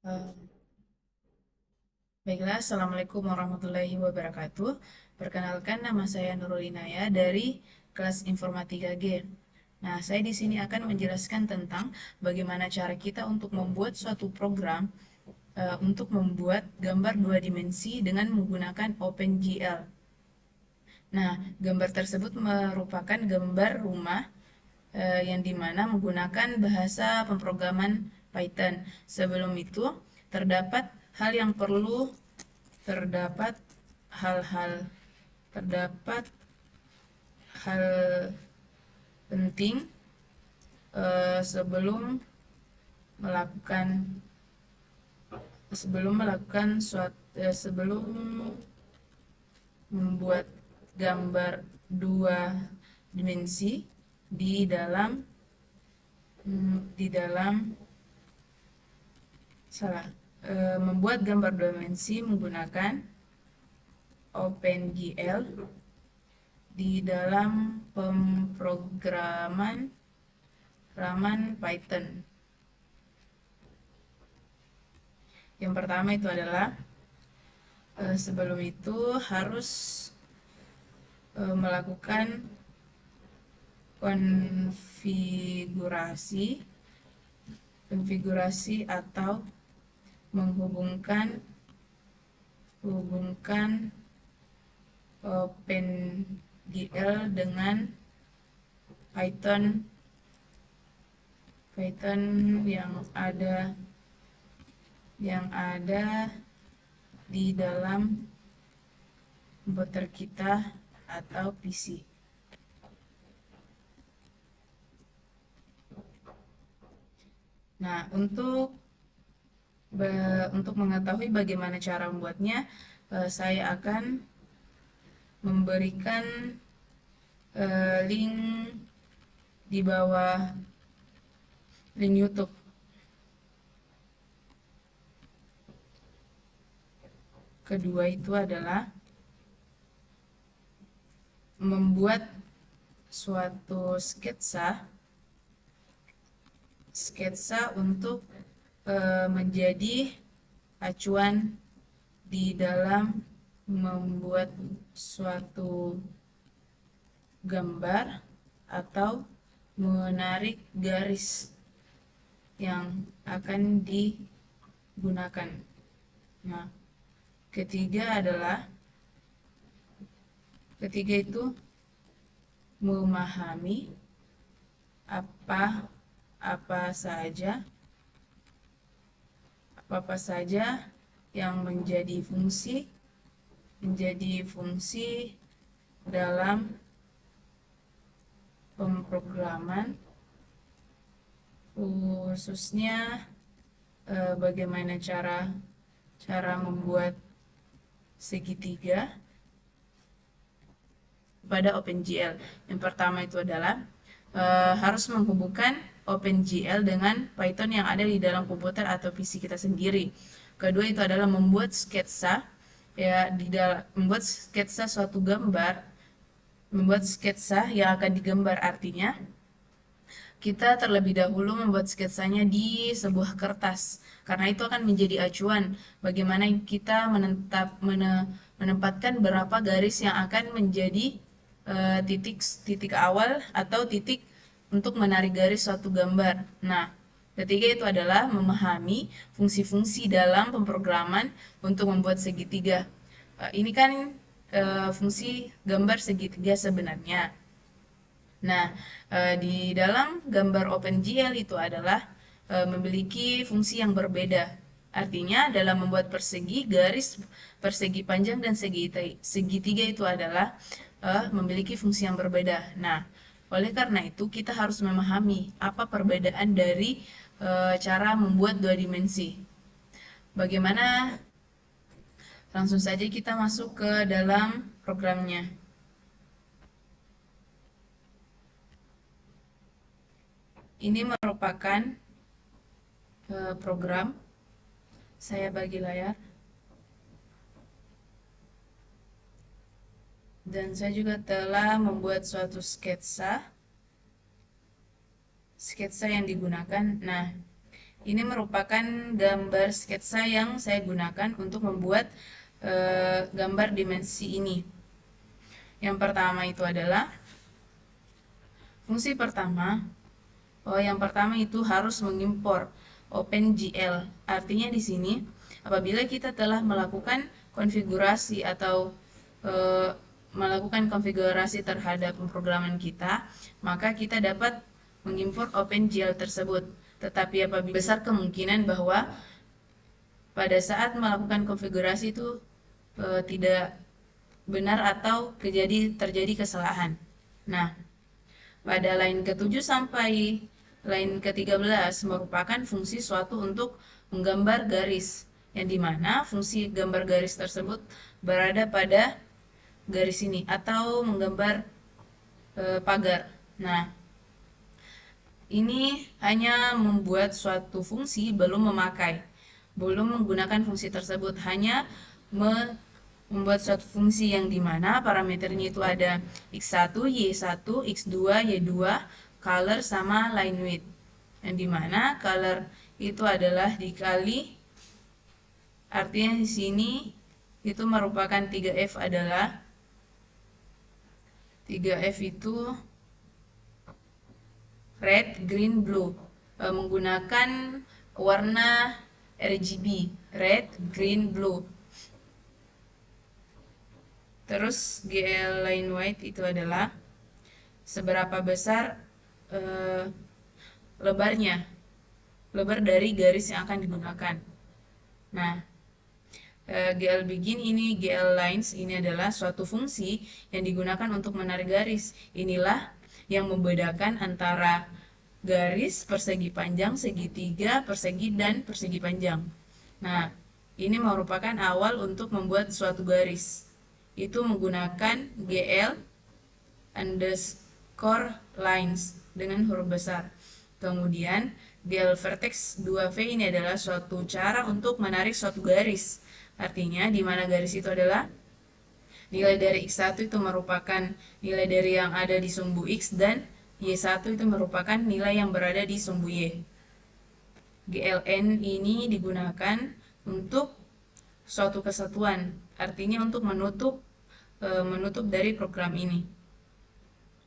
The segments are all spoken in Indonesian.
Eh, Baiklah, Assalamualaikum warahmatullahi wabarakatuh. Perkenalkan, nama saya Nurul Inaya dari kelas Informatika G. Nah, saya di sini akan menjelaskan tentang bagaimana cara kita untuk membuat suatu program untuk membuat gambar dua dimensi dengan menggunakan OpenGL. Nah, gambar tersebut merupakan gambar rumah yang dimana menggunakan bahasa pemrograman Python. Sebelum itu, terdapat hal yang perlu terdapat hal-hal terdapat hal penting sebelum melakukan sebelum membuat gambar dua dimensi di dalam di dalam salah membuat gambar dua dimensi menggunakan OpenGL di dalam pemrograman Python. Yang pertama itu adalah sebelum itu harus melakukan konfigurasi atau menghubungkan OpenGL dengan Python yang ada di dalam komputer kita atau PC. Nah, untuk mengetahui bagaimana cara membuatnya, saya akan memberikan link di bawah link YouTube. Kedua itu adalah membuat suatu sketsa untuk menjadi acuan di dalam membuat suatu gambar atau menarik garis yang akan digunakan. Nah, ketiga itu memahami apa saja yang menjadi fungsi dalam pemrograman, khususnya bagaimana cara membuat segitiga pada OpenGL. Yang pertama itu adalah harus menghubungkan OpenGL dengan Python yang ada di dalam komputer atau PC kita sendiri. Kedua itu adalah membuat sketsa, membuat sketsa suatu gambar, membuat sketsa yang akan digambar. Artinya kita terlebih dahulu membuat sketsanya di sebuah kertas, karena itu akan menjadi acuan bagaimana kita menempatkan berapa garis yang akan menjadi titik awal atau titik untuk menarik garis suatu gambar. Nah, ketiga itu adalah memahami fungsi-fungsi dalam pemrograman untuk membuat segitiga. Ini kan fungsi gambar segitiga sebenarnya. Nah, di dalam gambar OpenGL itu adalah memiliki fungsi yang berbeda. Artinya dalam membuat garis persegi panjang dan segitiga itu adalah memiliki fungsi yang berbeda. Nah, oleh karena itu kita harus memahami apa perbedaan dari cara membuat dua dimensi. Bagaimana? Langsung saja kita masuk ke dalam programnya. Ini merupakan program. Saya bagi layar. Dan saya juga telah membuat suatu sketsa yang digunakan. Nah, Ini merupakan gambar sketsa yang saya gunakan untuk membuat gambar dimensi ini. Yang pertama itu adalah fungsi pertama. Yang pertama itu harus mengimpor OpenGL. Artinya di sini apabila kita telah melakukan konfigurasi atau melakukan konfigurasi terhadap pemrograman kita, maka kita dapat mengimpor OpenGL tersebut. Tetapi apabila besar kemungkinan bahwa pada saat melakukan konfigurasi itu tidak benar atau terjadi kesalahan. Nah, pada line ke-7 sampai line ke-13 merupakan fungsi suatu untuk menggambar garis, yang dimana fungsi gambar garis tersebut berada pada garis ini atau menggambar pagar. Nah, ini hanya membuat suatu fungsi, belum menggunakan fungsi tersebut, hanya membuat suatu fungsi yang dimana parameternya itu ada x1, y1, x2, y2, color sama line width, yang dimana color itu adalah dikali, artinya di sini itu merupakan 3F adalah 3F itu red, green, blue, menggunakan warna RGB, red, green, blue. Terus GL line white itu adalah seberapa besar lebar dari garis yang akan digunakan. Nah, GL begin ini, GL lines ini adalah suatu fungsi yang digunakan untuk menarik garis. Inilah yang membedakan antara garis, persegi panjang, segitiga, persegi, dan persegi panjang. Nah, ini merupakan awal untuk membuat suatu garis. Itu menggunakan GL underscore lines dengan huruf besar. Kemudian GL vertex 2V ini adalah suatu cara untuk menarik suatu garis. Artinya di mana garis itu adalah nilai dari x1 itu merupakan nilai dari yang ada di sumbu x, dan y1 itu merupakan nilai yang berada di sumbu y. GLN ini digunakan untuk suatu kesatuan, artinya untuk menutup dari program ini.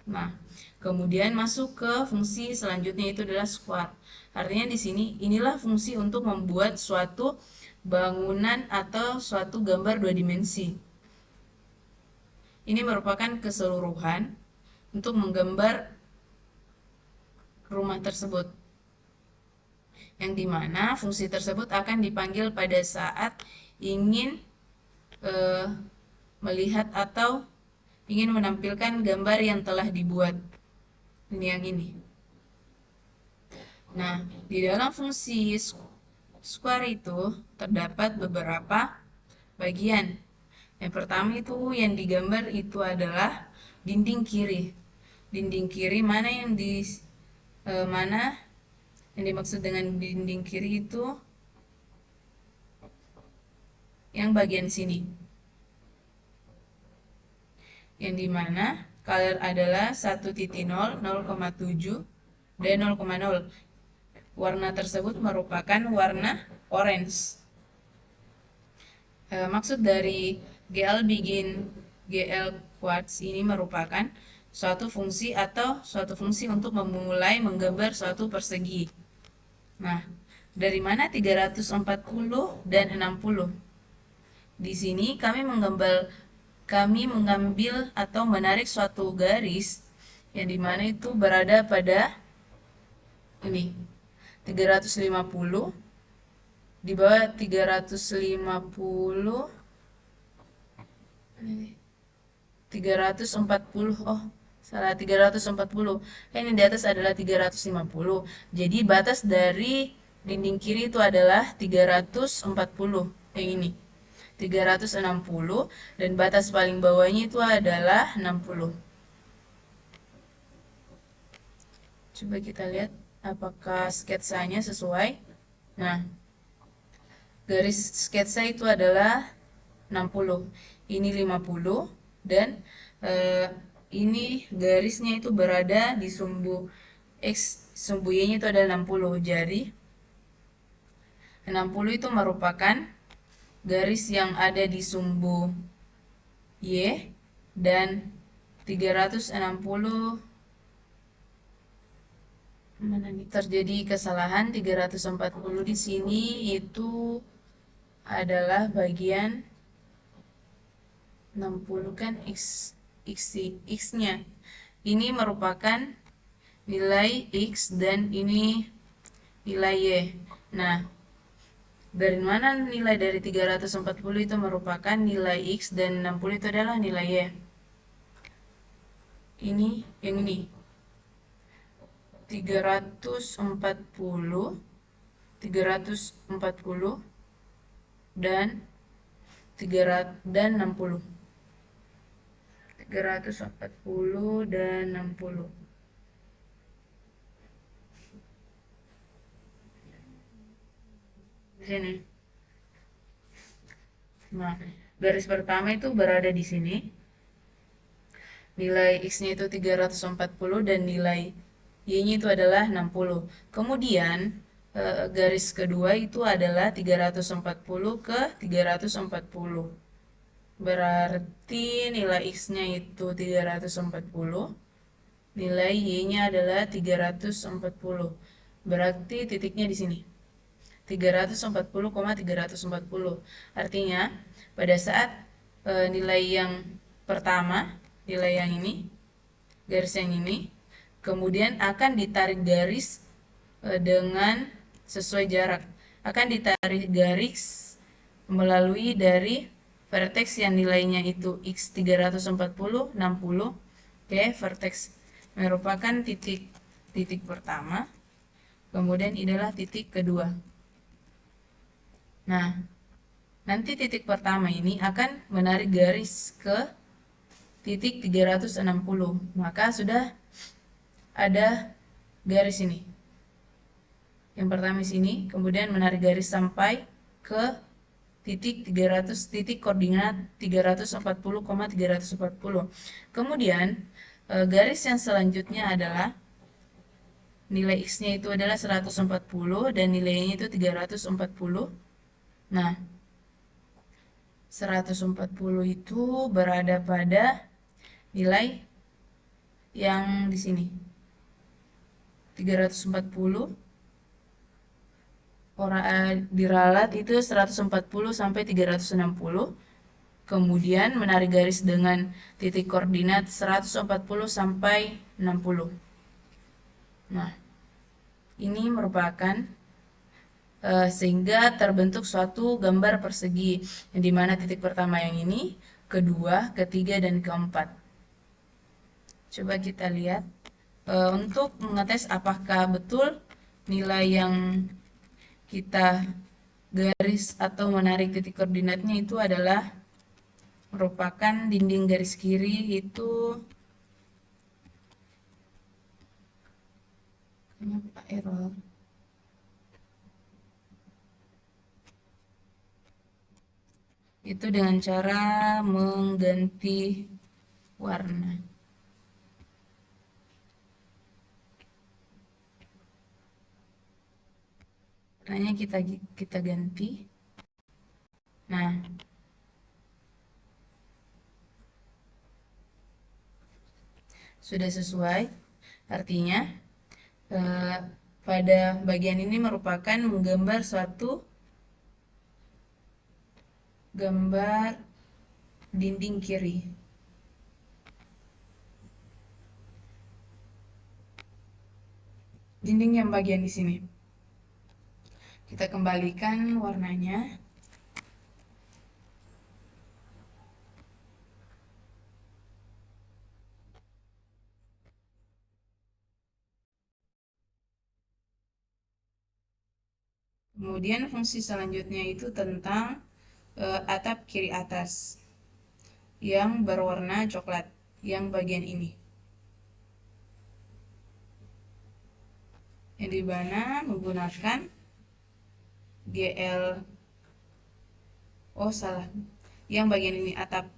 Nah, kemudian masuk ke fungsi selanjutnya itu adalah square. Artinya di sini inilah fungsi untuk membuat suatu bangunan atau suatu gambar dua dimensi. Ini merupakan keseluruhan untuk menggambar rumah tersebut, yang dimana fungsi tersebut akan dipanggil pada saat ingin melihat atau ingin menampilkan gambar yang telah dibuat. Ini yang ini. Nah, di dalam fungsi square itu terdapat beberapa bagian. Yang pertama itu yang digambar itu adalah dinding kiri. Dinding kiri mana yang dimaksud dengan dinding kiri itu yang bagian sini, yang dimana color adalah 1.0, 0,7, dan 0,0. Warna tersebut merupakan warna orange. Maksud dari GL begin, GL quartz ini merupakan suatu fungsi untuk memulai menggambar suatu persegi. Nah, dari mana 340 dan 60? Di sini kami mengambil atau menarik suatu garis yang dimana itu berada pada ini 350, di bawah 350, 340, salah, 340. Ini di atas adalah 350. Jadi batas dari dinding kiri itu adalah 340, yang ini 360, dan batas paling bawahnya itu adalah 60. Coba kita lihat apakah sketsanya sesuai. Nah, garis sketsa itu adalah 60, ini 50, dan ini garisnya itu berada di sumbu X, sumbu Y nya itu adalah 60. Jadi 60 itu merupakan garis yang ada di sumbu Y, dan 360 mana nih, terjadi kesalahan. 340 di sini itu adalah bagian 60 kan x-nya. Ini merupakan nilai x dan ini nilai y. Nah, dari mana nilai dari 340 itu merupakan nilai x dan 60 itu adalah nilai y? Ini yang ini. 340 dan 60. 340 dan 60. Di sini. Nah, garis pertama itu berada di sini. Nilai x-nya itu 340 dan nilai y-nya itu adalah 60. Kemudian garis kedua itu adalah 340 ke 340. Berarti nilai x-nya itu 340. Nilai y-nya adalah 340. Berarti titiknya di sini. 340,340. Artinya pada saat nilai yang pertama, nilai yang ini, garis yang ini, kemudian akan ditarik garis dengan sesuai jarak. Akan ditarik garis melalui dari vertex yang nilainya itu x 340, 60 ke vertex merupakan titik pertama. Kemudian inilah titik kedua. Nah, nanti titik pertama ini akan menarik garis ke titik 360. Maka sudah ada garis ini. Yang pertama sini, kemudian menarik garis sampai ke titik 300, titik koordinat 340,340. Kemudian garis yang selanjutnya adalah nilai x-nya itu adalah 140 dan nilainya itu 340. Nah, 140 itu berada pada nilai yang di sini. 340 diralat itu 140 sampai 360. Kemudian menarik garis dengan titik koordinat 140 sampai 60. Nah, ini merupakan sehingga terbentuk suatu gambar persegi, yang dimana titik pertama yang ini, kedua, ketiga, dan keempat. Coba kita lihat untuk mengetes apakah betul nilai yang kita garis atau menarik titik koordinatnya itu adalah merupakan dinding garis kiri itu. Kenapa error? Itu dengan cara mengganti warna. Warnanya kita ganti. Nah, sudah sesuai. Artinya pada bagian ini merupakan menggambar suatu gambar dinding kiri. Dinding yang bagian di sini. Kita kembalikan warnanya. Kemudian fungsi selanjutnya itu tentang atap kiri atas yang berwarna coklat, yang bagian ini. Yang dimana menggunakan GL, oh salah, yang bagian ini atap,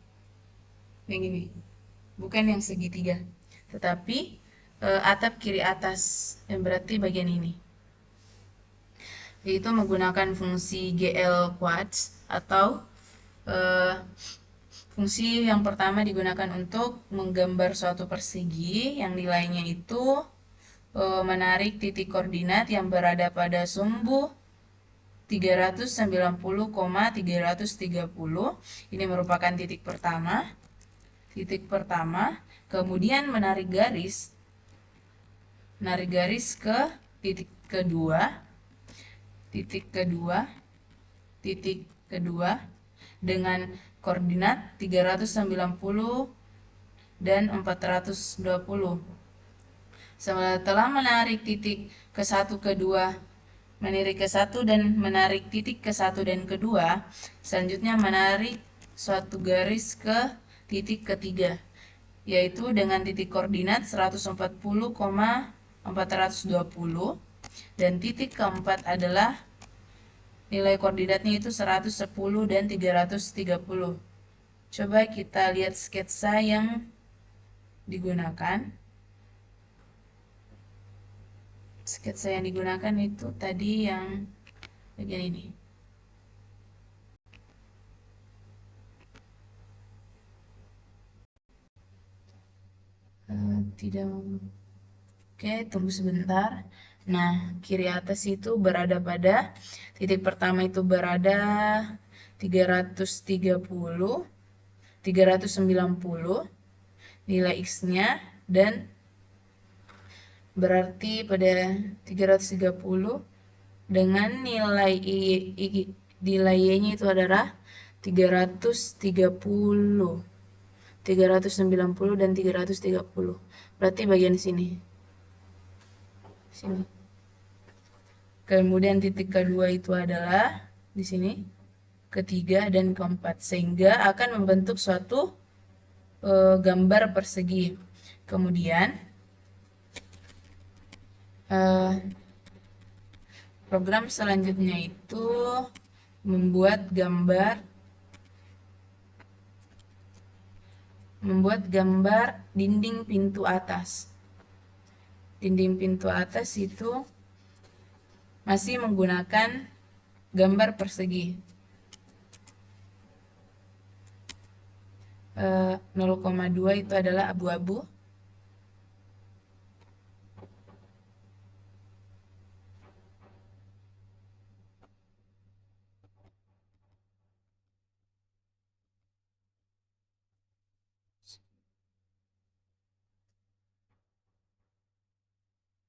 yang ini, bukan yang segitiga, tetapi atap kiri atas, yang berarti bagian ini. yaitu menggunakan fungsi GL quads atau eh, fungsi yang pertama digunakan untuk menggambar suatu persegi yang nilainya itu menarik titik koordinat yang berada pada sumbu 390,330. Ini merupakan titik pertama. Kemudian menarik garis ke titik kedua, dengan koordinat 390 dan 420. Setelah menarik titik ke satu kedua, menirik ke satu dan menarik titik ke satu dan kedua, selanjutnya menarik suatu garis ke titik ketiga, yaitu dengan titik koordinat 140,420, dan titik keempat adalah nilai koordinatnya itu 110 dan 330. Coba kita lihat sketsa yang digunakan. Sketsa yang digunakan itu tadi yang bagian ini. Tidak. Oke, tunggu sebentar. Nah, kiri atas itu berada pada titik pertama itu berada 330, 390 nilai X-nya, dan berarti pada 330 dengan nilai nilai Y-nya itu adalah 330, 390 dan 330. Berarti bagian sini. Kemudian titik kedua itu adalah di sini, ketiga dan keempat, sehingga akan membentuk suatu gambar persegi. Kemudian program selanjutnya itu membuat gambar dinding pintu atas. Dinding pintu atas itu masih menggunakan gambar persegi. 0,2 itu adalah abu-abu.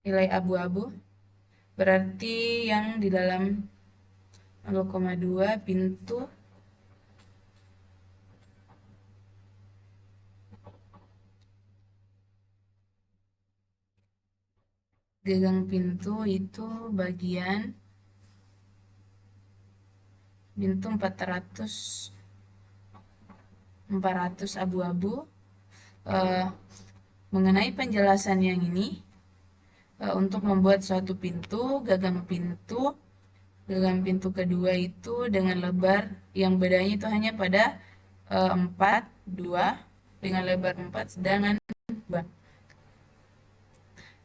Nilai abu-abu berarti yang di dalam 0,2 pintu gagang pintu itu bagian pintu 400 abu-abu. Mengenai penjelasan yang ini, untuk membuat suatu pintu, gagang pintu kedua itu dengan lebar yang bedanya itu hanya pada 4, 2 dengan lebar 4, sedangkan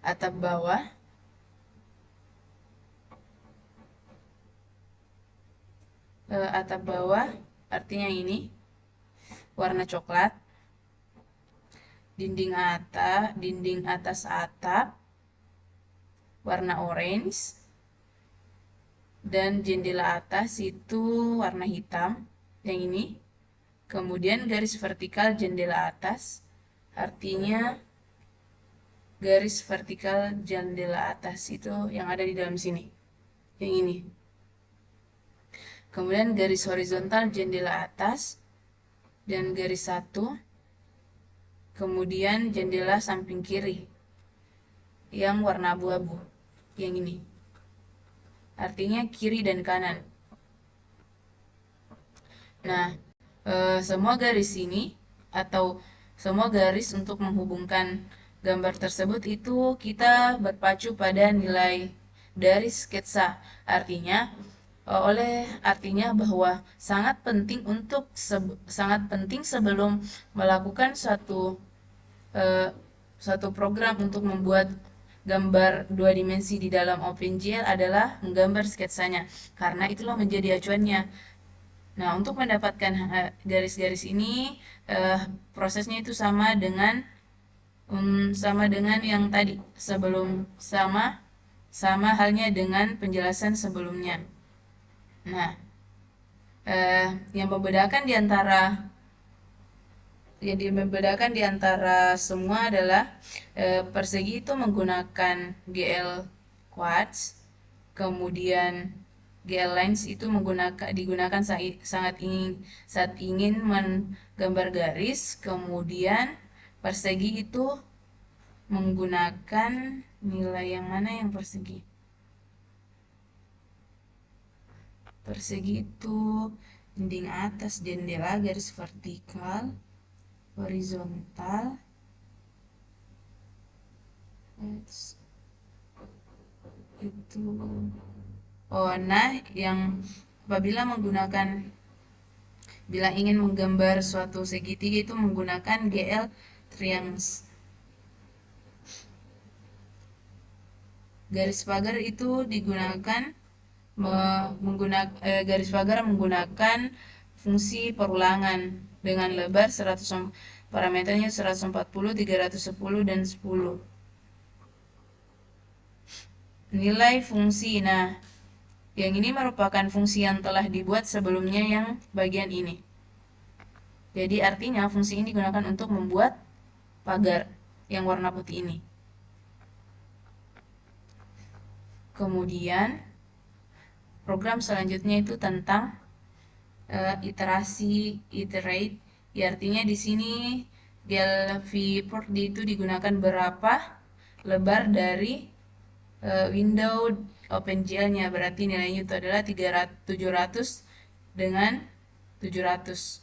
atap bawah artinya ini warna coklat, dinding atas atap warna orange, dan jendela atas itu warna hitam yang ini. Kemudian garis vertikal jendela atas artinya garis vertikal jendela atas itu yang ada di dalam sini, yang ini. Kemudian garis horizontal jendela atas dan garis 1. Kemudian jendela samping kiri yang warna abu-abu, yang ini. Artinya kiri dan kanan. Nah, semua garis ini atau semua garis untuk menghubungkan gambar tersebut itu kita berpacu pada nilai dari sketsa. Artinya bahwa sangat penting sebelum melakukan suatu program untuk membuat gambar dua dimensi di dalam OpenGL adalah menggambar sketsanya, karena itulah menjadi acuannya. Nah, untuk mendapatkan garis-garis ini, prosesnya itu sama dengan yang tadi sebelum, sama halnya dengan penjelasan sebelumnya. Nah, yang membedakan di antara semua adalah persegi itu menggunakan GL Quartz, kemudian GL Lines itu digunakan saat ingin menggambar garis, kemudian persegi itu menggunakan nilai yang mana yang persegi? Persegi itu dinding atas jendela, garis vertikal, horizontal, itu. Nah, yang bila ingin menggambar suatu segitiga itu menggunakan GL triangles. Garis pagar itu garis pagar menggunakan fungsi perulangan dengan lebar parameternya 140, 310, dan 10. Nilai fungsi. Nah, yang ini merupakan fungsi yang telah dibuat sebelumnya yang bagian ini. Jadi artinya fungsi ini digunakan untuk membuat pagar yang warna putih ini. Kemudian program selanjutnya itu tentang iterate. Ya, artinya di sini GL viewport itu digunakan berapa lebar dari window OpenGL-nya, berarti nilainya itu adalah 700 dengan 700.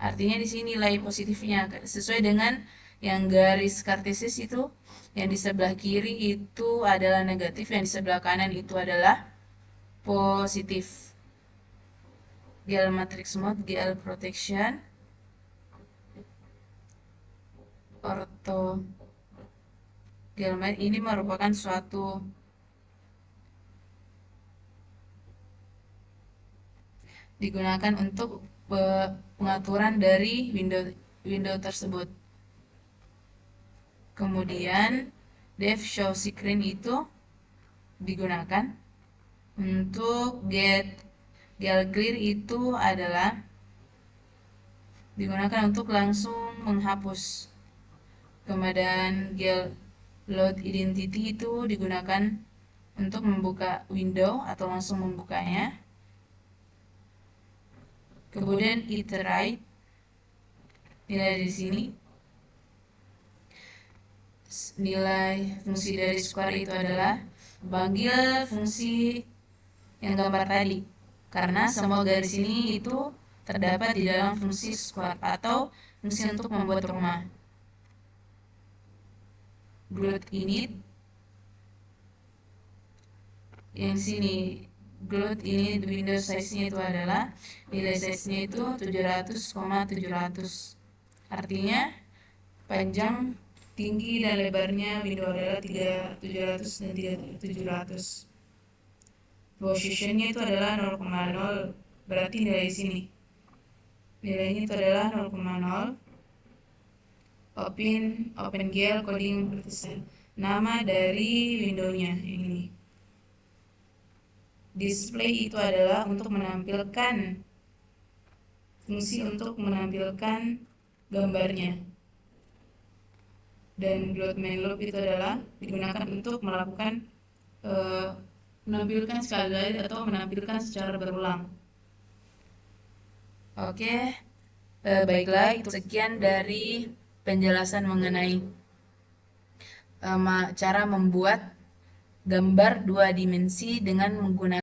Artinya di sini nilai positifnya sesuai dengan yang garis kartesis itu, yang di sebelah kiri itu adalah negatif, yang di sebelah kanan itu adalah positif. GL matrix mode, GL protection, ortho GL ini merupakan suatu digunakan untuk pengaturan dari window tersebut. Kemudian def show screen itu digunakan untuk GL clear itu adalah digunakan untuk langsung menghapus. Kemudian GL load identity itu digunakan untuk membuka window atau langsung membukanya. Kemudian iterate, nilai di sini nilai fungsi dari square itu adalah panggil fungsi yang gambar tadi, karena semua garis ini itu terdapat di dalam fungsi square atau fungsi untuk membuat rumah. Gloat init, yang sini gloat init window size-nya itu adalah nilai size-nya itu 700,700. Artinya panjang, tinggi, dan lebarnya window adalah 700 dan 700. Position-nya itu adalah 0,0, berarti nilai sini nilainya itu adalah 0,0. OpenGL coding percent, nama dari windownya ini. Display itu adalah untuk menampilkan fungsi untuk menampilkan gambarnya. Dan gloat main loop itu adalah digunakan untuk melakukan menampilkan sekali lagi atau menampilkan secara berulang. Oke, baiklah, itu sekian dari penjelasan mengenai cara membuat gambar dua dimensi dengan menggunakan